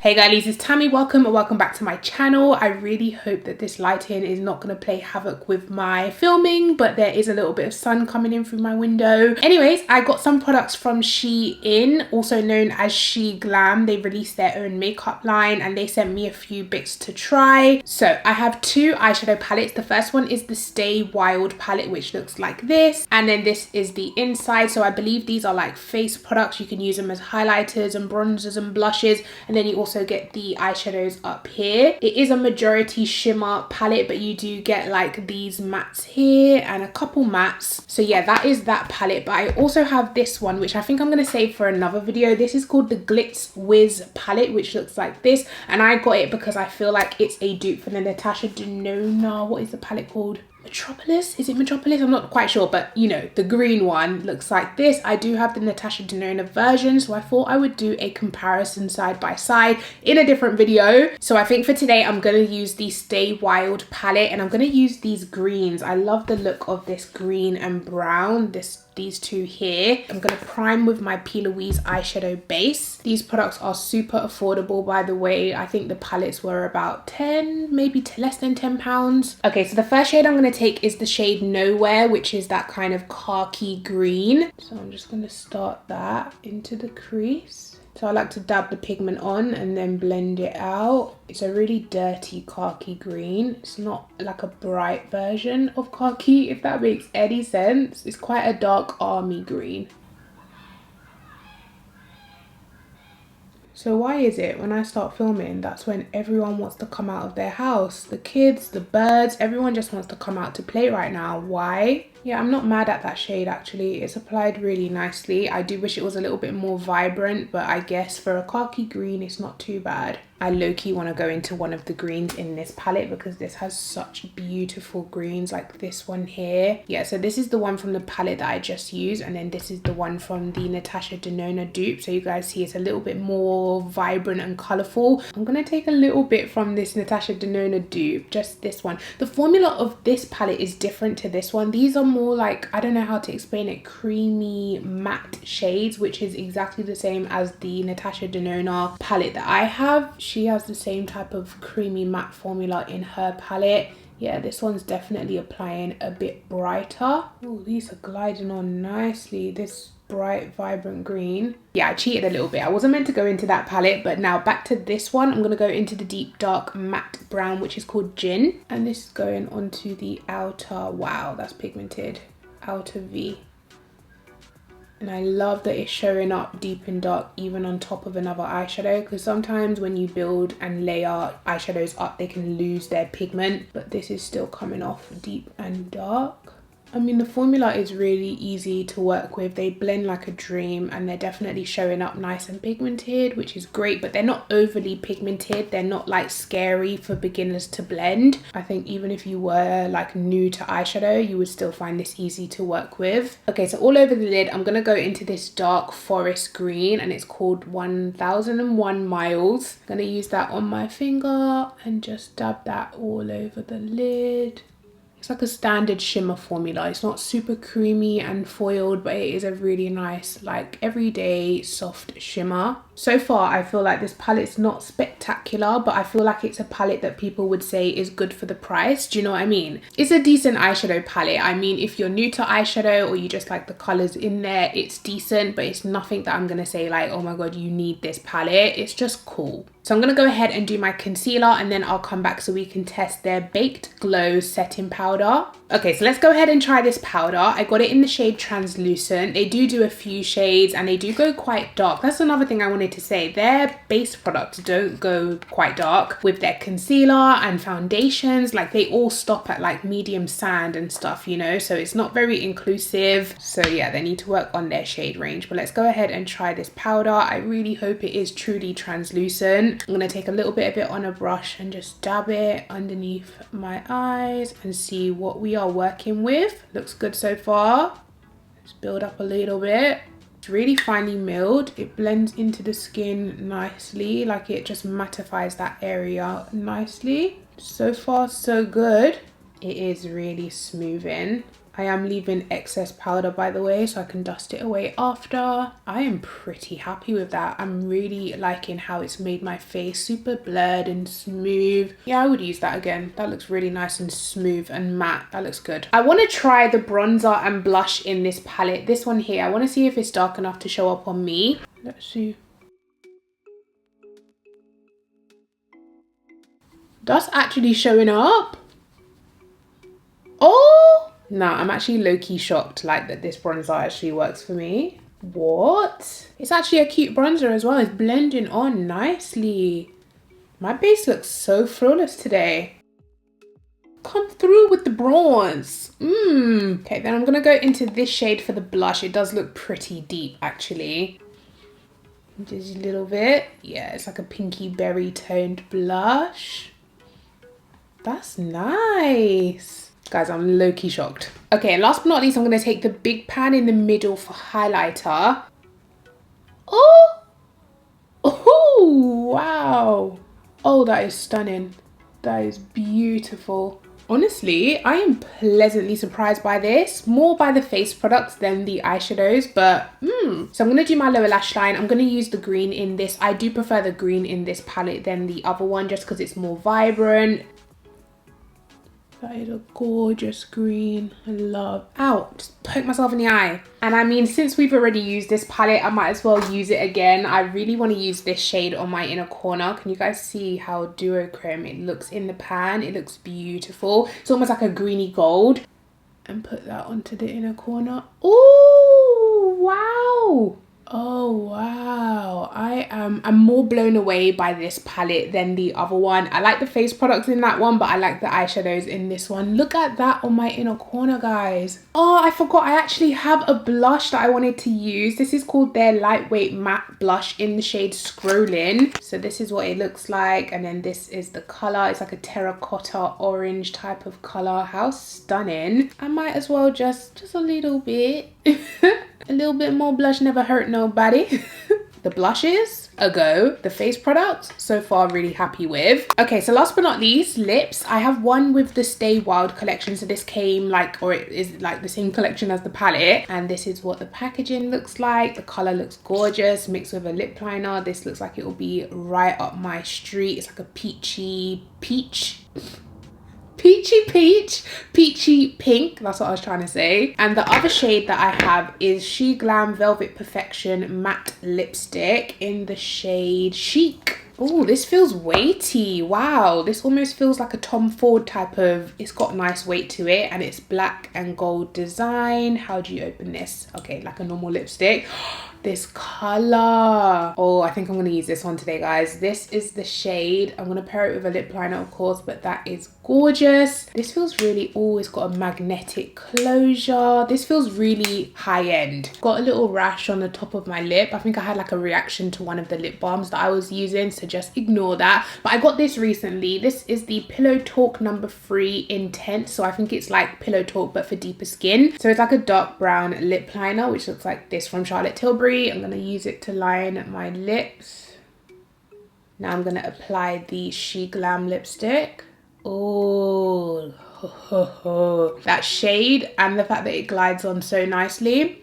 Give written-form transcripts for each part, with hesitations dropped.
Hey girlies, it's Tammy. Welcome back to my channel. I really hope that this lighting is not going to play havoc with my filming, but there is a little bit of sun coming in through my window. Anyways, I got some products from Shein, also known as Sheglam. They released their own makeup line and they sent me a few bits to try. So I have two eyeshadow palettes. The first one is the Stay Wild palette, which looks like this, and then this is the inside. So I believe these are like face products. You can use them as highlighters and bronzers and blushes, and then you also get the eyeshadows up here. It is a majority shimmer palette, but you do get like these mattes here and a couple mattes. So yeah, that is that palette. But I also have this one, which I think I'm going to save for another video. This is called the Glitz Whiz palette, which looks like this, and I got it because I feel like it's a dupe for the Natasha Denona, what is the palette called? Metropolis? Is it Metropolis? I'm not quite sure, but you know, the green one looks like this. I do have the Natasha Denona version, so I thought I would do a comparison side by side in a different video. So I think for today I'm going to use the Stay Wild palette, and I'm going to use these greens. I love the look of this green and brown, these two here. I'm going to prime with my P. Louise eyeshadow base. These products are super affordable, by the way. I think the palettes were about 10, maybe less than £10. Okay, so the first shade I'm going to take is the shade Nowhere, which is that kind of khaki green. So I'm just going to start that into the crease. So I like to dab the pigment on and then blend it out. It's a really dirty khaki green. It's not like a bright version of khaki, if that makes any sense. It's quite a dark army green. So why is it when I start filming, that's when everyone wants to come out of their house? The kids, the birds, everyone just wants to come out to play right now. Why? Yeah, I'm not mad at that shade actually. It's applied really nicely. I do wish it was a little bit more vibrant, but I guess for a khaki green, it's not too bad. I low-key want to go into one of the greens in this palette because this has such beautiful greens, like this one here. Yeah, so this is the one from the palette that I just used, and then this is the one from the Natasha Denona dupe. So you guys see it's a little bit more vibrant and colourful. I'm going to take a little bit from this Natasha Denona dupe, just this one. The formula of this palette is different to this one. These are more like, I don't know how to explain it, creamy matte shades, which is exactly the same as the Natasha Denona palette that I have. She has the same type of creamy matte formula in her palette. Yeah, this one's definitely applying a bit brighter. Oh, these are gliding on nicely. This bright, vibrant green. Yeah, I cheated a little bit. I wasn't meant to go into that palette, but now back to this one. I'm going to go into the deep dark matte brown, which is called Gin. And this is going onto the outer, wow, that's pigmented, outer V. And I love that it's showing up deep and dark even on top of another eyeshadow, because sometimes when you build and layer eyeshadows up, they can lose their pigment, but this is still coming off deep and dark. I mean, the formula is really easy to work with. They blend like a dream, and they're definitely showing up nice and pigmented, which is great, but they're not overly pigmented. They're not like scary for beginners to blend. I think even if you were like new to eyeshadow, you would still find this easy to work with. Okay, so all over the lid, I'm going to go into this dark forest green, and it's called 1001 Miles. I'm going to use that on my finger and just dab that all over the lid. It's like a standard shimmer formula. It's not super creamy and foiled, but it is a really nice, like everyday soft shimmer. So far, I feel like this palette's not spectacular, but I feel like it's a palette that people would say is good for the price. Do you know what I mean? It's a decent eyeshadow palette. I mean, if you're new to eyeshadow or you just like the colors in there, it's decent, but it's nothing that I'm gonna say like, oh my god, you need this palette. It's just cool. So I'm gonna go ahead and do my concealer, and then I'll come back so we can test their Baked Glow setting powder. Okay, so let's go ahead and try this powder. I got it in the shade Translucent. They do a few shades and they do go quite dark. That's another thing I wanted to say. Their base products don't go quite dark. With their concealer and foundations, like they all stop at like medium sand and stuff, you know, so it's not very inclusive. So yeah, they need to work on their shade range. But let's go ahead and try this powder. I really hope it is truly translucent. I'm gonna take a little bit of it on a brush and just dab it underneath my eyes and see what we are working with. Looks good so far. Let's build up a little bit. It's really finely milled. It blends into the skin nicely, like it just mattifies that area nicely. So far so good. It is really smoothing. I am leaving excess powder, by the way, so I can dust it away after. I am pretty happy with that. I'm really liking how it's made my face super blurred and smooth. Yeah, I would use that again. That looks really nice and smooth and matte. That looks good. I want to try the bronzer and blush in this palette. This one here, I want to see if it's dark enough to show up on me. Let's see. That's actually showing up. Oh! No, I'm actually low-key shocked like that this bronzer actually works for me. What? It's actually a cute bronzer as well. It's blending on nicely. My base looks so flawless today. Come through with the bronze. Okay, then I'm gonna go into this shade for the blush. It does look pretty deep actually. Just a little bit. Yeah, it's like a pinky berry toned blush. That's nice. Guys, I'm low-key shocked. Okay, and last but not least, I'm going to take the big pan in the middle for highlighter. Oh! Oh, wow. Oh, that is stunning. That is beautiful. Honestly, I am pleasantly surprised by this. More by the face products than the eyeshadows, but So I'm going to do my lower lash line. I'm going to use the green in this. I do prefer the green in this palette than the other one just because it's more vibrant. That is a gorgeous green. I love. Ow, just poke myself in the eye. And I mean, since we've already used this palette, I might as well use it again. I really want to use this shade on my inner corner. Can you guys see how duochrome it looks in the pan? It looks beautiful. It's almost like a greeny gold. And put that onto the inner corner. Oh, wow. Oh, wow. I'm more blown away by this palette than the other one. I like the face products in that one, but I like the eyeshadows in this one. Look at that on my inner corner, guys. Oh, I forgot. I actually have a blush that I wanted to use. This is called their lightweight matte blush in the shade Scrolling. So this is what it looks like. And then this is the color. It's like a terracotta orange type of color. How stunning. I might as well just a little bit. A little bit more blush never hurt nobody. The blushes, a go. The face products, so far really happy with. Okay, so last but not least, lips. I have one with the Stay Wild collection. So this came like, or it is like the same collection as the palette. And this is what the packaging looks like. The color looks gorgeous, mixed with a lip liner. This looks like it will be right up my street. It's like a peachy pink, that's what I was trying to say. And the other shade that I have is Sheglam Velvet Perfection matte lipstick in the shade Chic. Oh, this feels weighty. Wow, this almost feels like a Tom Ford type of, it's got nice weight to it, and it's black and gold design. How do you open this? Okay, like a normal lipstick. This color. Oh, I think I'm going to use this one today, guys. This is the shade. I'm going to pair it with a lip liner, of course, but that is gorgeous. This feels really, oh, it's got a magnetic closure. This feels really high end. Got a little rash on the top of my lip. I think I had like a reaction to one of the lip balms that I was using, so just ignore that. But I got this recently. This is the Pillow Talk No. 3 Intense. So I think it's like Pillow Talk, but for deeper skin. So it's like a dark brown lip liner, which looks like this from Charlotte Tilbury. I'm going to use it to line my lips. Now I'm going to apply the Sheglam lipstick. Oh, that shade and the fact that it glides on so nicely.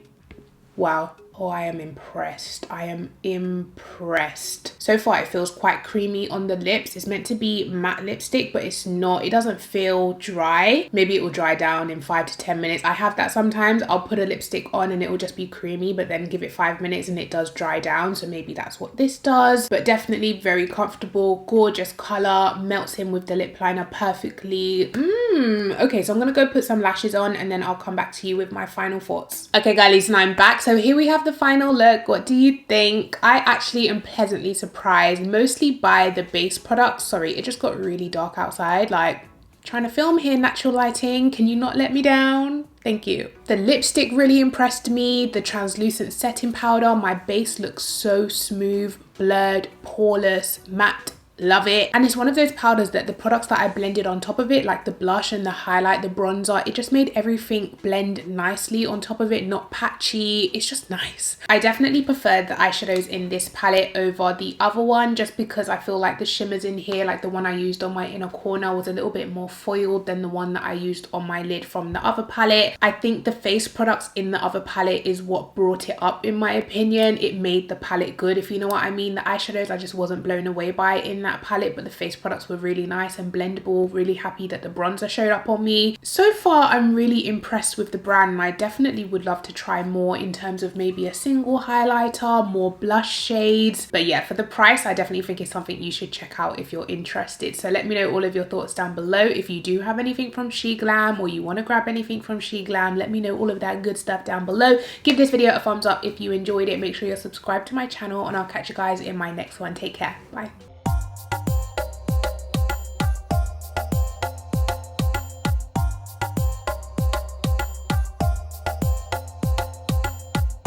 Wow. Oh, I am impressed. I am impressed. So far, it feels quite creamy on the lips. It's meant to be matte lipstick, but it's not. It doesn't feel dry. Maybe it will dry down in 5 to 10 minutes. I have that sometimes. I'll put a lipstick on and it will just be creamy, but then give it 5 minutes and it does dry down. So maybe that's what this does. But definitely very comfortable, gorgeous color, melts in with the lip liner perfectly. Okay, so I'm gonna go put some lashes on and then I'll come back to you with my final thoughts. Okay, guys, now I'm back. So here we have the final look. What do you think? I actually am pleasantly surprised, mostly by the base products. Sorry, it just got really dark outside. Like, trying to film here, natural lighting. Can you not let me down? Thank you. The lipstick really impressed me. The translucent setting powder. My base looks so smooth, blurred, poreless, matte, love it. And it's one of those powders that the products that I blended on top of it, like the blush and the highlight, the bronzer, it just made everything blend nicely on top of it, not patchy. It's just nice. I definitely preferred the eyeshadows in this palette over the other one, just because I feel like the shimmers in here, like the one I used on my inner corner, was a little bit more foiled than the one that I used on my lid from the other palette. I think the face products in the other palette is what brought it up, in my opinion. It made the palette good, if you know what I mean. The eyeshadows I just wasn't blown away by in that palette, but the face products were really nice and blendable. Really happy that the bronzer showed up on me. So far I'm really impressed with the brand, and I definitely would love to try more in terms of maybe a single highlighter, more blush shades. But yeah, for the price, I definitely think it's something you should check out if you're interested. So let me know all of your thoughts down below. If you do have anything from Sheglam, or you want to grab anything from Sheglam, let me know all of that good stuff down below. Give this video a thumbs up if you enjoyed it. Make sure you're subscribed to my channel, and I'll catch you guys in my next one. Take care. Bye.